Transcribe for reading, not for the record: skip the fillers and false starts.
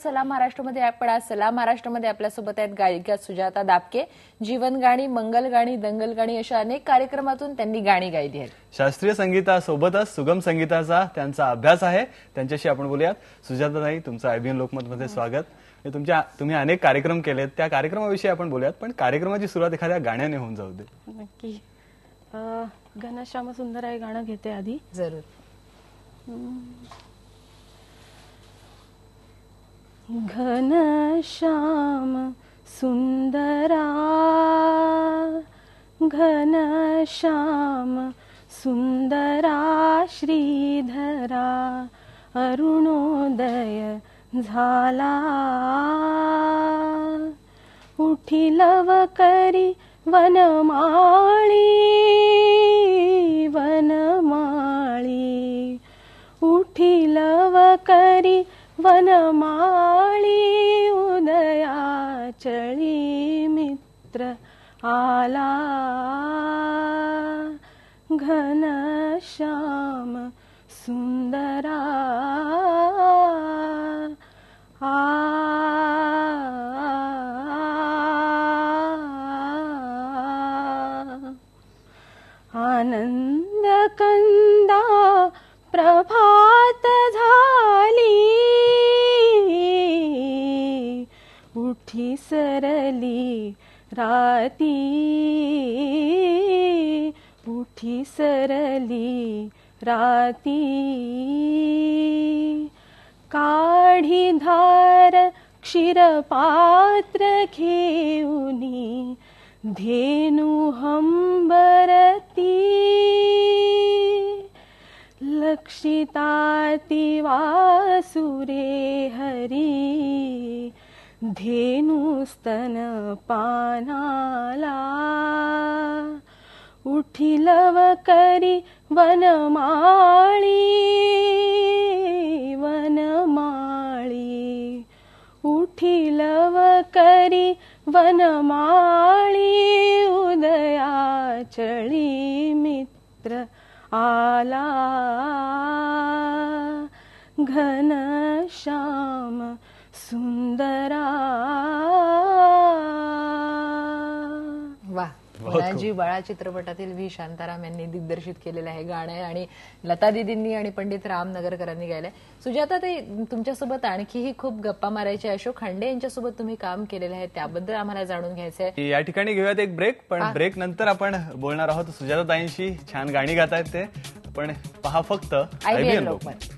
सलाम महाराष्ट्रामध्ये आपण आज सलाम महाराष्ट्रामध्ये आपल्यासोबत आहेत गायिका सुजाता दापके। जीवन गाणी, मंगल गाणी, दंगल गाणी अशा अनेक कार्यक्रमातून त्यांनी गाणी गायली आहेत। शास्त्रीय संगीतासोबतच सुगम संगीताचा त्यांचा अभ्यास आहे। त्यांच्याशी आपण बोलूयात। सुजाता ताई, तुमचं आयबीएन लोकमत मध्ये स्वागत। तुम्ही अनेक कार्यक्रम केलेत, त्या कार्यक्रमाविषयी आपण बोलूयात, पण कार्यक्रमाची सुरुवात एखाद्या गाण्याने होऊन जाऊ दे। नक्की। घनश्याम सुंदर आहे गाणं घेते आधी। जरूर। घनश्याम सुंदरा, घनश्याम सुंदरा श्रीधरा, अरुणोदय झाला, उठिलव करी वनमाळी, वनमाळी, उठिलव करी वनमाळी, उदयाचळी मित्र आला, घनश्याम सुंदरा। आनंद कंदा प्रभात झाली, उठी सरली राती, उठी सरली राती, काढी धार क्षीरपात्र घेऊनी, धेनु हंबरती, लक्षिताती वासुरे हरी, धेनु स्तन पानाला, उठिलव करी वनमाळी, वनमाळी, उठिलव करी वनमाळी, उदयाचळी मित्र आला, घनश्याम सुंदरा। वाह, मुलांजी बाळा चित्रपटातील व्ही शांताराम यांनी दिग्दर्शित केलेलं आहे गाणं आहे आणि लता दीदींनी आणि पंडित राम नगरकरांनी गायलंय। सुजाता ताई, तुमच्यासोबत आणखीही खूप गप्पा मारायचे। अशोक खांडे यांच्यासोबत तुम्ही काम केलेलं आहे, त्याबद्दल आम्हाला जाणून घ्यायचंय। या ठिकाणी घेऊयात एक ब्रेक, पण ब्रेक नंतर आपण बोलणार आहोत सुजाता ताईंशी। छान गाणी गातायत ते, पण पहा फक्त आयबीएन लोकमत।